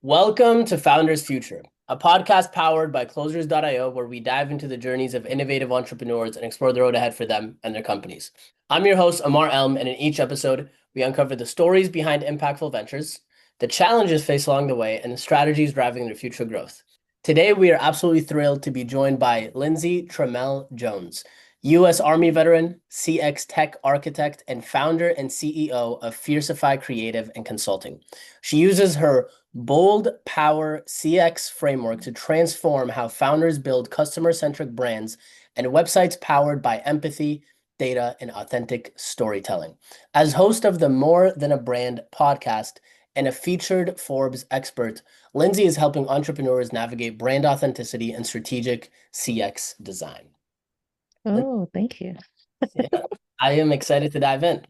Welcome to Founders Future, a podcast powered by Closers.io, where we dive into the journeys of innovative entrepreneurs and explore the road ahead for them and their companies. I'm your host, Amar Elm, and in each episode, we uncover the stories behind impactful ventures, the challenges faced along the way, and the strategies driving their future growth. Today, we are absolutely thrilled to be joined by Lindsay Tramel-Jones, U.S. Army veteran, CX tech architect, and founder and CEO of Fierceified Creative and Consulting. She uses her Bold Power CX framework to transform how founders build customer-centric brands and websites powered by empathy, data, and authentic storytelling. As host of the More Than a Brand podcast and a featured Forbes expert, Lindsay is helping entrepreneurs navigate brand authenticity and strategic CX design. Oh, thank you. Yeah, I am excited to dive in.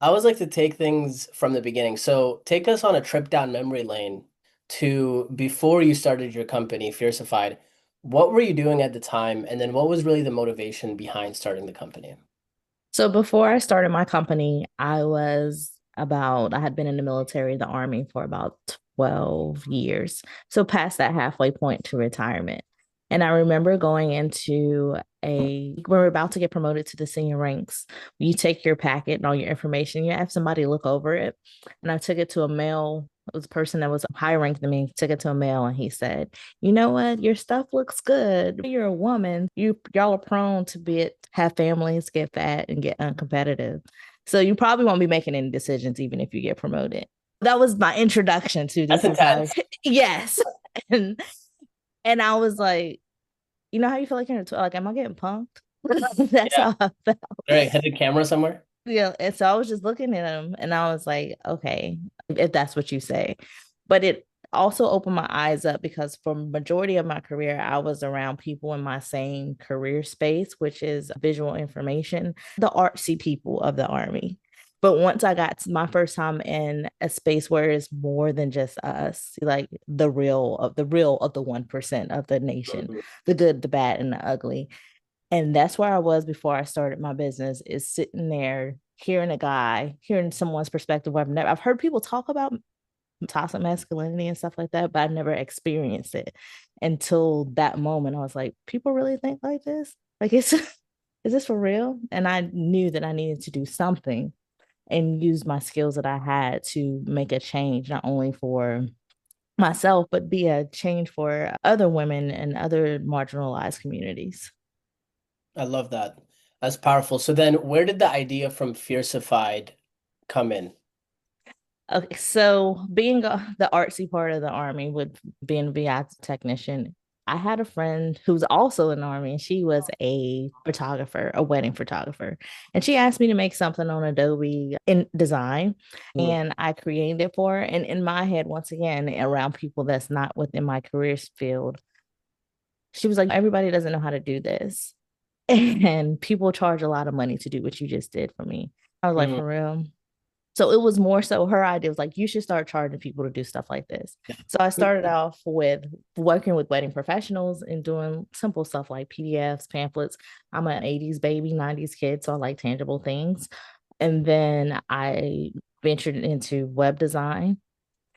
I always like to take things from the beginning. So take us on a trip down memory lane to before you started your company, Fierceified. What were you doing at the time? And then what was really the motivation behind starting the company? So before I started my company, I had been in the military, the army for about 12 years. So past that halfway point to retirement. And I remember going into we were about to get promoted to the senior ranks. You take your packet and all your information, you have somebody look over it. And I took it to a male. It was a person that was higher ranked than me, took it to a male, and he said, "You know what? Your stuff looks good. You're a woman. Y'all are prone to have families, get fat, and get uncompetitive. So you probably won't be making any decisions even if you get promoted." That was my introduction to That's this entire intense. yes. And and I was like, you know how you feel like you're in like, am I getting punked? That's Yeah. how I felt. All right, hit the camera somewhere. Yeah. And so I was just looking at him and I was like, okay, if that's what you say. But it also opened my eyes up because for majority of my career, I was around people in my same career space, which is visual information, the artsy people of the army. But once I got to my first time in a space where it's more than just us, like the real of the 1% of the nation, Mhm. the good, the bad, and the ugly. And that's where I was before I started my business, is sitting there hearing someone's perspective where I've heard people talk about toxic masculinity and stuff like that, but I've never experienced it until that moment. I was like, people really think like this? Like, is this for real? And I knew that I needed to do something and use my skills that I had to make a change, not only for myself, but be a change for other women and other marginalized communities. I love that. That's powerful. So then where did the idea from Fierceified come in? Okay, so being the artsy part of the army with being a VI technician, I had a friend who's also in the army, and she was a photographer, a wedding photographer. And she asked me to make something on Adobe in design, Mm. and I created it for her. And in my head, once again, around people that's not within my career field, she was like, everybody doesn't know how to do this. And people charge a lot of money to do what you just did for me. I was like, Mm. for real? So it was more so her idea was like, you should start charging people to do stuff like this. Yeah. So I started off with working with wedding professionals and doing simple stuff like PDFs, pamphlets. I'm an 80s baby, 90s kid, so I like tangible things. And then I ventured into web design.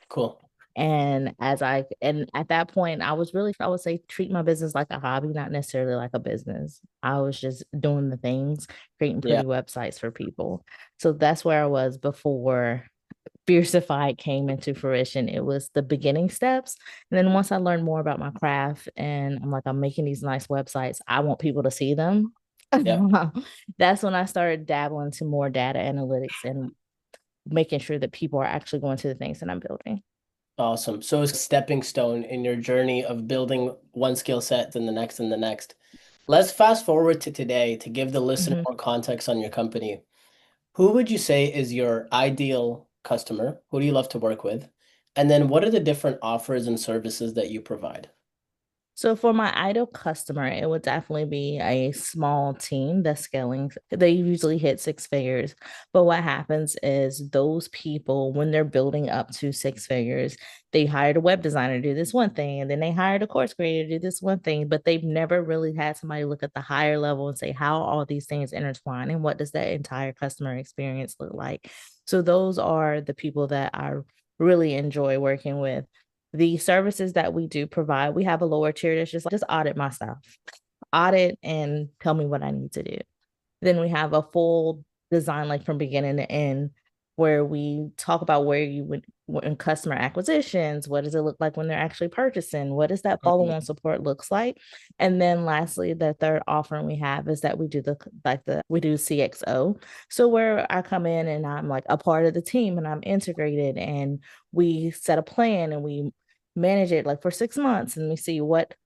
Cool. And at that point, I would say, treat my business like a hobby, not necessarily like a business. I was just doing the things, creating Yeah. pretty websites for people. So that's where I was before Fierceified came into fruition. It was the beginning steps. And then once I learned more about my craft and I'm making these nice websites, I want people to see them. Yeah. That's when I started dabbling to more data analytics and making sure that people are actually going to the things that I'm building. Awesome. So it's a stepping stone in your journey of building one skill set and the next and the next. Let's fast forward to today to give the listener Mhm. more context on your company. Who would you say is your ideal customer? Who do you love to work with? And then what are the different offers and services that you provide? So for my ideal customer, it would definitely be a small team that's scaling. They usually hit six figures. But what happens is those people, when they're building up to six figures, they hired a web designer to do this one thing, and then they hired a course creator to do this one thing, but they've never really had somebody look at the higher level and say how all these things intertwine and what does that entire customer experience look like. So those are the people that I really enjoy working with. The services that we do provide, we have a lower tier that's just audit my stuff, audit and tell me what I need to do. Then we have a full design, like from beginning to end, where we talk about where you would in customer acquisitions, what does it look like when they're actually purchasing, what does that follow-on support looks like. And then lastly, the third offering we have is that we do we do CXO. So where I come in and I'm like a part of the team and I'm integrated and we set a plan and we manage it like for 6 months and we see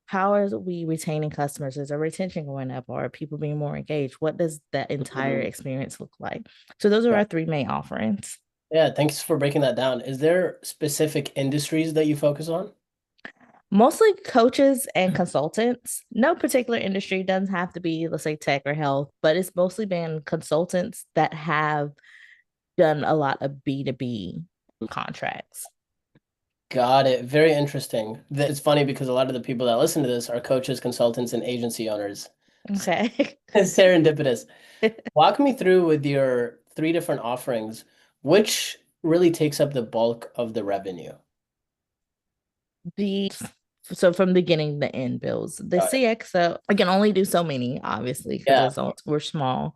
how are we retaining customers? Is our retention going up? Or are people being more engaged? What does that entire experience look like? So those are our three main offerings. Yeah, thanks for breaking that down. Is there specific industries that you focus on? Mostly coaches and consultants. No particular industry, doesn't have to be, let's say, tech or health, but it's mostly been consultants that have done a lot of B2B contracts. Got it. Very interesting. It's funny because a lot of the people that listen to this are coaches, consultants, and agency owners. Okay. It's serendipitous. Walk me through with your three different offerings, which really takes up the bulk of the revenue. the so from beginning to end bills. The Got it. CXO, I can only do so many, obviously, Yeah, because we're small.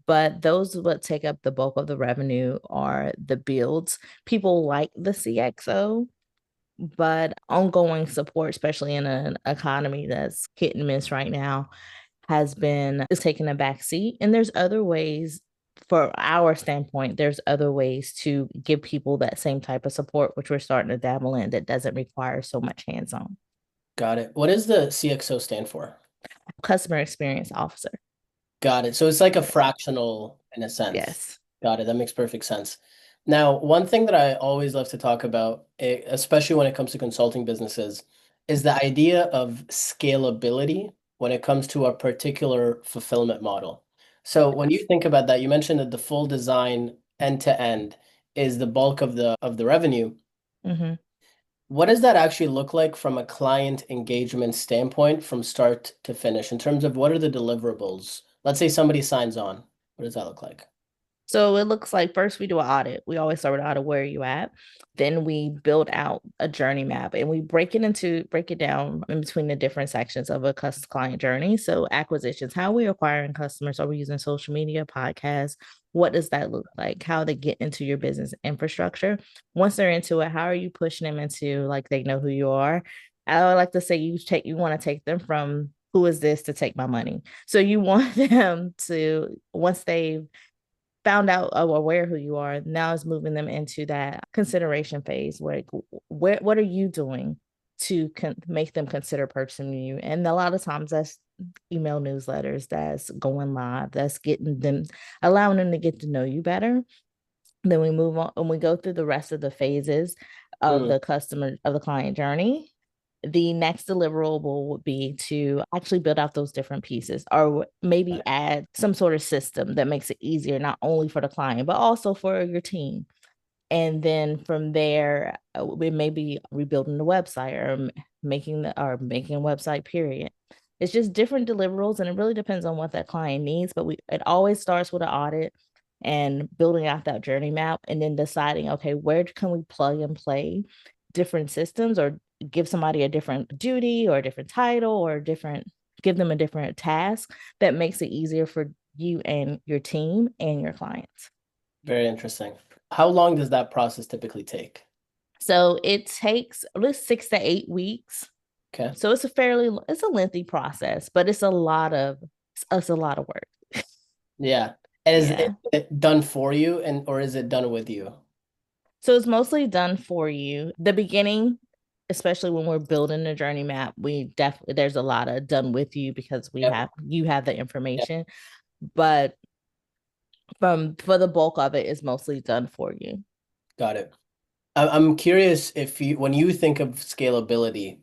But those what take up the bulk of the revenue are the builds. People like the CXO, but ongoing support, especially in an economy that's hit and miss right now, is taking a back seat. And there's other ways, for our standpoint, there's other ways to give people that same type of support, which we're starting to dabble in, that doesn't require so much hands-on. got it. What does the CXO stand for? Customer experience officer. Got it. So it's like a fractional in a sense. Yes. Got it. That makes perfect sense. Now, one thing that I always love to talk about, especially when it comes to consulting businesses, is the idea of scalability when it comes to a particular fulfillment model. So when you think about that, you mentioned that the full design end to end is the bulk of the revenue. Mm-hmm. What does that actually look like from a client engagement standpoint from start to finish in terms of what are the deliverables? Let's say somebody signs on. What does that look like? So it looks like first we do an audit. We always start with audit, where are you at? Then we build out a journey map and we break it down in between the different sections of a client journey. So acquisitions, how are we acquiring customers? Are we using social media, podcasts? What does that look like? How they get into your business infrastructure. Once they're into it, how are you pushing them into, like, they know who you are? I would like to say you want to take them from who is this to take my money. So you want them to, once they've found out or aware who you are, now is moving them into that consideration phase where, what are you doing to make them consider purchasing you? And a lot of times that's email newsletters, that's going live, that's allowing them to get to know you better. Then we move on and we go through the rest of the phases of Mm, the client journey. The next deliverable would be to actually build out those different pieces, or maybe add some sort of system that makes it easier, not only for the client, but also for your team. And then from there, we may be rebuilding the website or making a website, period. It's just different deliverables, and it really depends on what that client needs. But it always starts with an audit and building out that journey map, and then deciding, okay, where can we plug and play different systems, or give somebody a different duty or a different title, or give them a different task that makes it easier for you and your team and your clients. very interesting. How long does that process typically take? So it takes at least 6 to 8 weeks. Okay. So it's a lengthy process, but it's a lot of work. Yeah. And is Yeah. it done for you and or is it done with you? So it's mostly done for you. The beginning, especially when we're building the journey map, we definitely there's a lot of done with you because Yep. you have the Yep. information, but for the bulk of it is mostly done for you. Got it. I'm curious if when you think of scalability,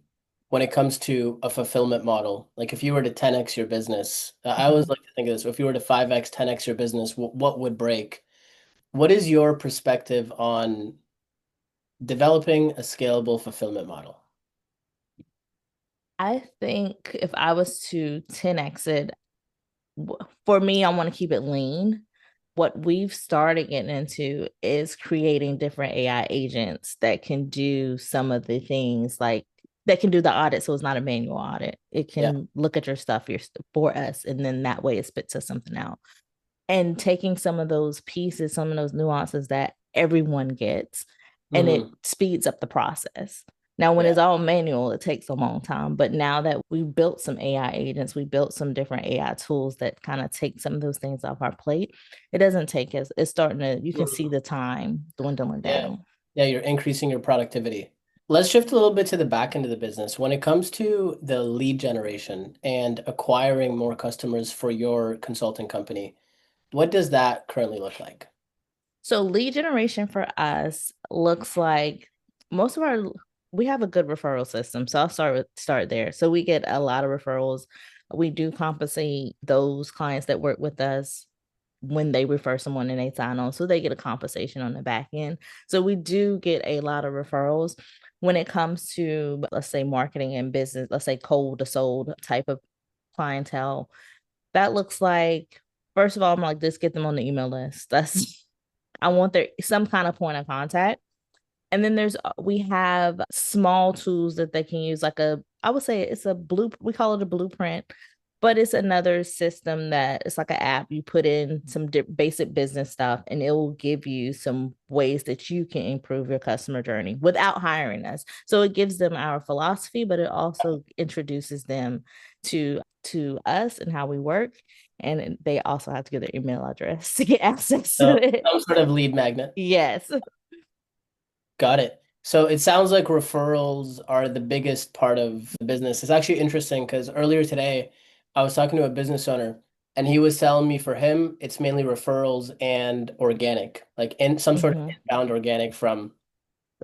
when it comes to a fulfillment model, like if you were to 10x your business, I always Mhm. like to think of this. If you were to 5x, 10x your business, what would break? What is your perspective on developing a scalable fulfillment model? I think if I was to 10x it, for me, I want to keep it lean. what we've started getting into is creating different AI agents that can do some of the things like that can do the audit. So it's not a manual audit. It Yeah. can look at your stuff for us. And then that way it spits us something out. And taking some of those pieces, some of those nuances that everyone gets, and it Hmm. speeds up the process. Now, when Yeah. it's all manual, it takes a long time. But now that we built some AI agents, we built some different AI tools that kind of take some of those things off our plate. It doesn't take us, it's starting to, you can see Mhm. the time dwindling Yeah. down. Yeah, you're increasing your productivity. Let's shift a little bit to the back end of the business. When it comes to the lead generation and acquiring more customers for your consulting company, what does that currently look like? So lead generation for us looks like most of our we have a good referral system. So I'll start there. So we get a lot of referrals. We do compensate those clients that work with us when they refer someone and they sign on. So they get a compensation on the back end. So we do get a lot of referrals. When it comes to, let's say, marketing and business, let's say cold to sold type of clientele, that looks like, first of all, I'm like, just get them on the email list. That's I want their some kind of point of contact. And then we have small tools that they can use, like I would say it's a blue, we call it a blueprint, but it's another system that it's like an app. You put in some basic business stuff and it will give you some ways that you can improve your customer journey without hiring us. So it gives them our philosophy, but it also introduces them to us and how we work. And they also have to get their email address to get access to So it. some sort of lead magnet. Yes. Got it. So it sounds like referrals are the biggest part of the business. It's actually interesting because earlier today I was talking to a business owner and he was telling me for him it's mainly referrals and organic, like in some sort of Mm-hmm. inbound organic from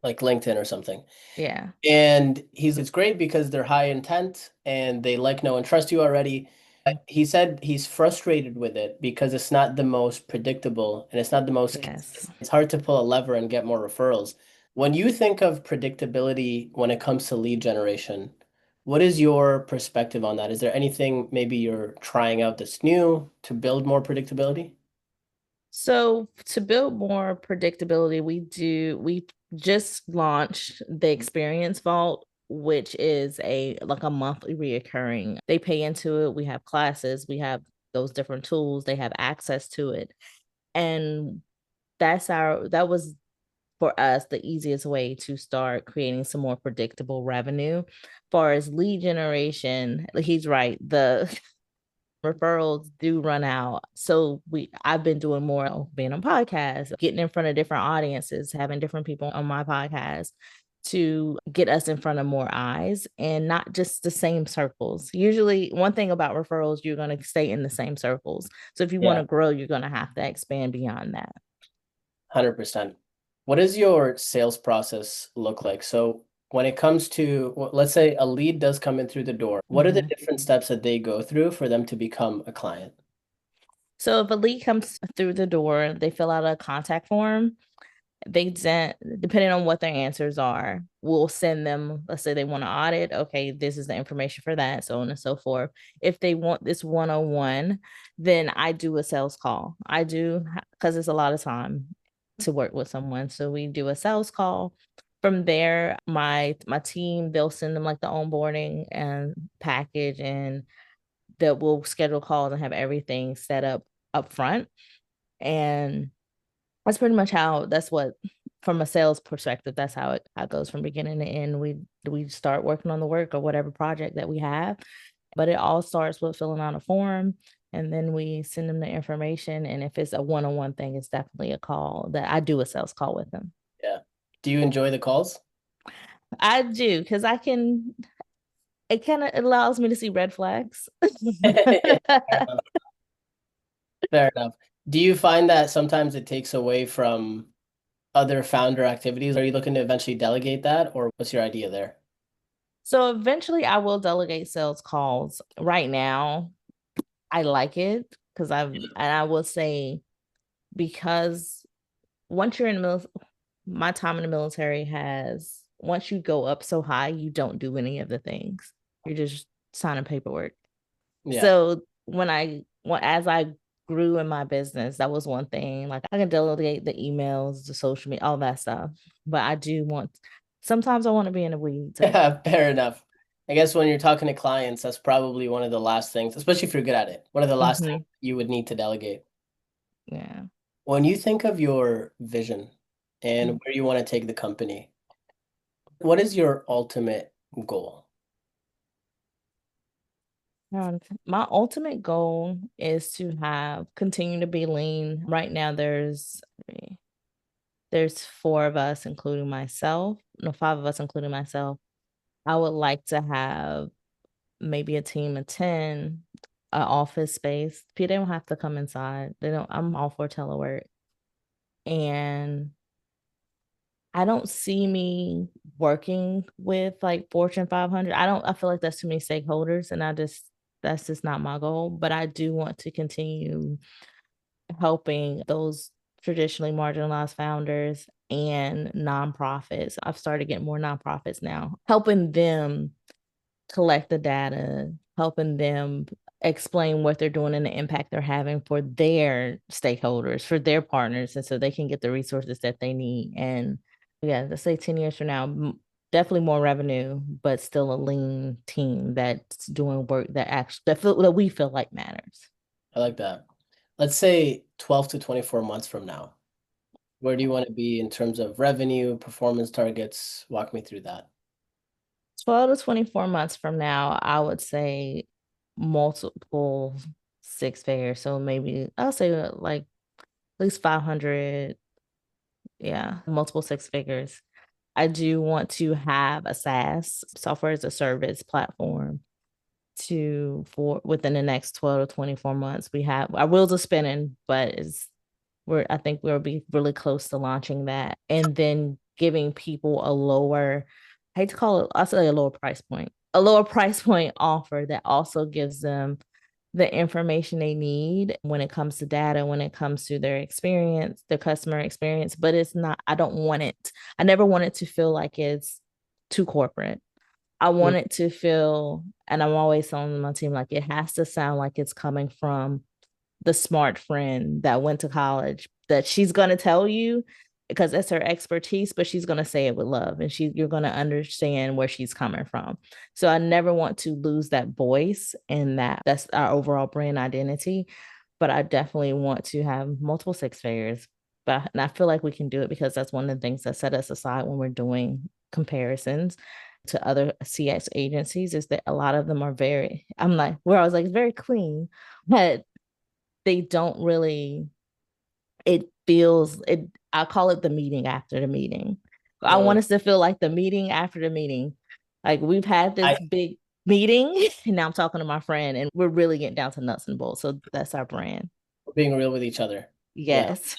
like LinkedIn or something. Yeah. And it's great because they're high intent and they like, know, and trust you already. But he said he's frustrated with it because it's not the most predictable and it's not the most Yes. consistent. It's hard to pull a lever and get more referrals. When you think of predictability when it comes to lead generation, what is your perspective on that? Is there anything maybe you're trying out that's new to build more predictability? So to build more predictability, we just launched the Experience Vault, which is a like a monthly reoccurring. They pay into it. We have classes, we have those different tools, they have access to it. And that was for us the easiest way to start creating some more predictable revenue. As far as lead generation, he's right. The referrals do run out. So I've been doing more of being on podcasts, getting in front of different audiences, having different people on my podcast to get us in front of more eyes and not just the same circles. Usually one thing about referrals, you're going to stay in the same circles. So if you want Yeah, to grow, you're going to have to expand beyond that. 100%. What does your sales process look like? So when it comes to, let's say a lead does come in through the door, what are the Mm-hmm. different steps that they go through for them to become a client? So if a lead comes through the door, they fill out a contact form. They send, depending on what their answers are, we'll send them, let's say they want to audit. Okay, this is the information for that, so on and so forth. If they want this one-on-one, then I do a sales call. I do, because it's a lot of time to work with someone. So we do a sales call. From there, my team, they'll send them like the onboarding and package, and that we'll schedule calls and have everything set up front. And that's pretty much how that's what from a sales perspective, that's how it goes from beginning to end. We start working on the work or whatever project that we have. But it all starts with filling out a form and then we send them the information. And if it's a one-on-one thing, it's definitely a call that I do a sales call with them. Yeah. Do you enjoy the calls? I do because it kind of allows me to see red flags. Fair enough. Fair enough. Do you find that sometimes it takes away from other founder activities? Are you looking to eventually delegate that, or what's your idea there? So eventually I will delegate sales calls. Right now, I like it because I will say because once you're in the my time in the military has once you go up so high, you don't do any of the things. You're just signing paperwork. Yeah. So as I grew in my business. That was one thing. Like I can delegate the emails, the social media, all that stuff. But I do want, sometimes I want to be in the weeds. Yeah, fair enough. I guess when you're talking to clients, that's probably one of the last things, especially if you're good at it, one of the last things Mhm. you would need to delegate. Yeah. When you think of your vision and where you want to take the company, what is your ultimate goal? My ultimate goal is to have continue to be lean. Right now, there's four of us, including myself. No, five of us, including myself. I would like to have maybe a team of 10, a office space. People don't have to come inside. They don't. I'm all for telework, and I don't see me working with like Fortune 500. I don't. I feel like that's too many stakeholders, and that's just not my goal. But I do want to continue helping those traditionally marginalized founders and nonprofits. I've started getting more nonprofits now, helping them collect the data, helping them explain what they're doing and the impact they're having for their stakeholders, for their partners, and so they can get the resources that they need. And yeah, let's say 10 years from now, definitely more revenue, but still a lean team that's doing work that actually that we feel like matters. I like that. Let's say 12 to 24 months from now. Where do you want to be in terms of revenue, performance targets? Walk me through that. 12 to 24 months from now, I would say multiple six figures. So maybe I'll say like at least 500. Yeah, multiple six figures. I do want to have a SaaS, software as a service platform to for within the next 12 to 24 months. We have our wheels are spinning, but I think we'll be really close to launching that. And then giving people a lower, I hate to call it, I'll say a lower price point, a lower price point offer that also gives them the information they need when it comes to data, when it comes to their experience, their customer experience. But it's not, I don't want it, I never want it to feel like it's too corporate. I Mm. want it to feel, and I'm always telling my team, like it has to sound like it's coming from the smart friend that went to college, that she's going to tell you because that's her expertise, but she's going to say it with love, and you're going to understand where she's coming from. So I never want to lose that voice, and that's our overall brand identity. But I definitely want to have multiple six figures. And I feel like we can do it because that's one of the things that set us aside when we're doing comparisons to other CX agencies, is that a lot of them are very, I'm like, where I was like, it's very clean, but they don't really, it feels it, I call it the meeting after the meeting. I Mm. want us to feel like the meeting after the meeting, like we've had I this big meeting and now I'm talking to my friend and we're really getting down to nuts and bolts. So that's our brand. being real with each other. Yeah, Yes.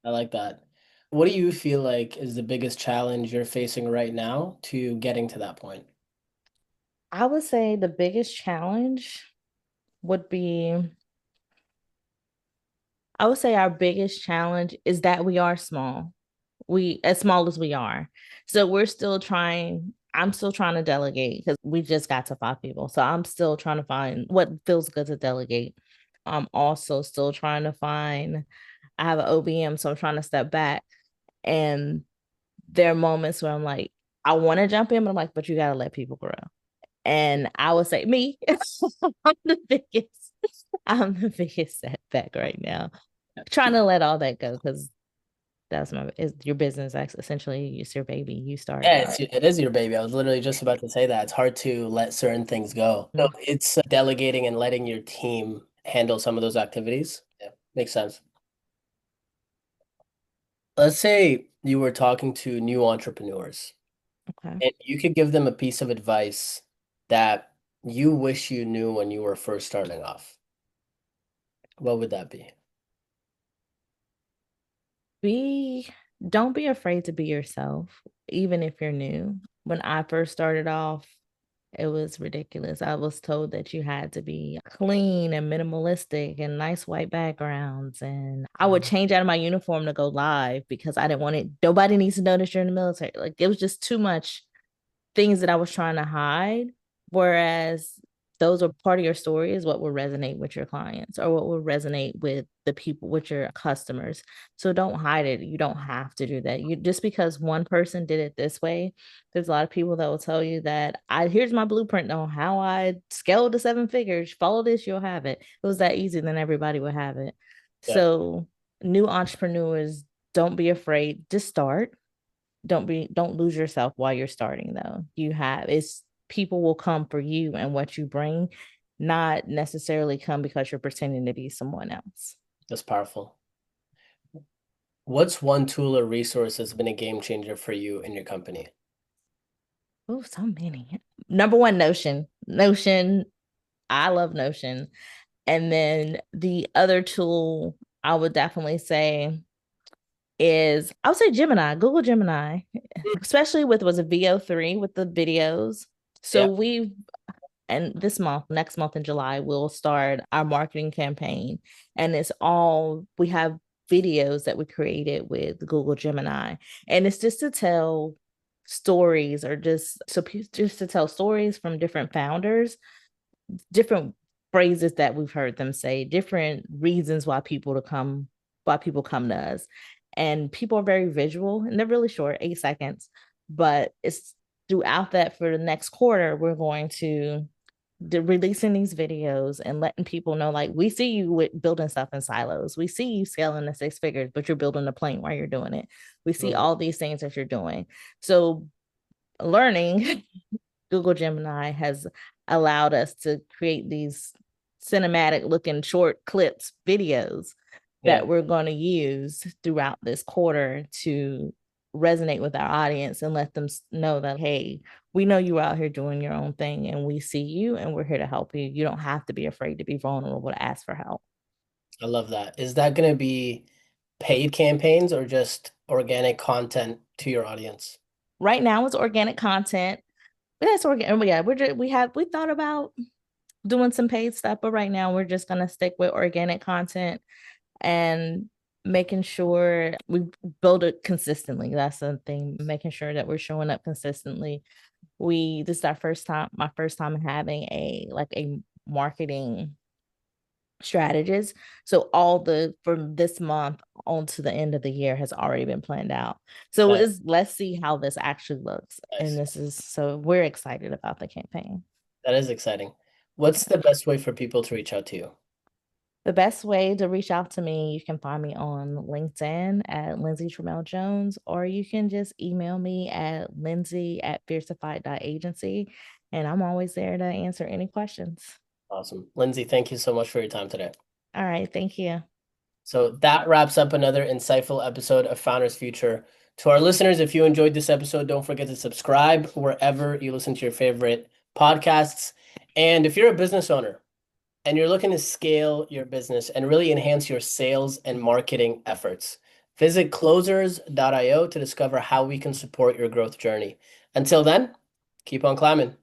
I like that. What do you feel like is the biggest challenge you're facing right now to getting to that point? I would say the biggest challenge would be, I would say our biggest challenge is that we are small. We as small as we are. So we're still trying. I'm still trying to delegate because we just got to five people. So I'm still trying to find what feels good to delegate. I'm also still trying to find, I have an OBM, so I'm trying to step back. And there are moments where I'm like, I want to jump in, but I'm like, but you gotta let people grow. And I would say me, I'm the biggest, I'm the biggest setback right now. Trying to let all that go because that's my is your business. Essentially, it's your baby. You Yeah, started it. it is your baby. I was literally just about to say that. It's hard to let certain things go. So Mm. it's delegating and letting your team handle some of those activities. Yeah, makes sense. Let's say you were talking to new entrepreneurs Okay. and you could give them a piece of advice that you wish you knew when you were first starting off. What would that be? Be don't be afraid to be yourself, even if you're new. When I first started off, it was ridiculous. I was told that you had to be clean and minimalistic and nice white backgrounds. And I would change out of my uniform to go live because I didn't want it. Nobody needs to know that you're in the military. Like it was just too much things that I was trying to hide. Whereas those are part of your story is what will resonate with your clients or what will resonate with the people, with your customers. So don't hide it. You don't have to do that. You just because one person did it this way, there's a lot of people that will tell you that here's my blueprint on how I scaled to 7 figures. Follow this, you'll have it. It was that easy, then everybody would have it. Yeah, So new entrepreneurs, don't be afraid. Just start. Don't lose yourself while you're starting though. It's people will come for you and what you bring, not necessarily come because you're pretending to be someone else. that's powerful. What's one tool or resource that's been a game changer for you and your company? Oh, so many. Number one, Notion. Notion. I love Notion. And then the other tool I would definitely say is I would say Gemini, Google Gemini, especially with was a VO3 with the videos. So Yeah, and this month, next month in July, we'll start our marketing campaign. And we have videos that we created with Google Gemini. And it's just to tell stories or just to tell stories from different founders, different phrases that we've heard them say, different reasons why people come to us. And people are very visual and they're really short, 8 seconds. But it's throughout that for the next quarter, we're going to releasing these videos and letting people know, like, we see you with building stuff in silos. We see you scaling to 6 figures, but you're building a plane while you're doing it. We see all these things that you're doing. So learning Google Gemini has allowed us to create these cinematic looking short clips, videos yeah, that we're going to use throughout this quarter to resonate with our audience and let them know that, hey, we know you out here doing your own thing and we see you and we're here to help you. You don't have to be afraid to be vulnerable to ask for help. I love that. Is that going to be paid campaigns or just organic content to your audience? Right now it's organic content. That's organic. Yeah, we thought about doing some paid stuff, but right now we're just gonna stick with organic content and making sure we build it consistently. That's the thing, making sure that we're showing up consistently. This is my first time having a marketing strategist. So from this month on to the end of the year has already been planned out. So Nice, let's see how this actually looks. And nice. so we're excited about the campaign. That is exciting. What's the best way for people to reach out to you? The best way to reach out to me, you can find me on LinkedIn at Lindsay Tramel-Jones, or you can just email me at lindsay@fierceified.agency. And I'm always there to answer any questions. Awesome. Lindsay, thank you so much for your time today. All right. Thank you. So that wraps up another insightful episode of Founders Future. To our listeners, if you enjoyed this episode, don't forget to subscribe wherever you listen to your favorite podcasts. And if you're a business owner and you're looking to scale your business and really enhance your sales and marketing efforts, visit closers.io to discover how we can support your growth journey. Until then, keep on climbing.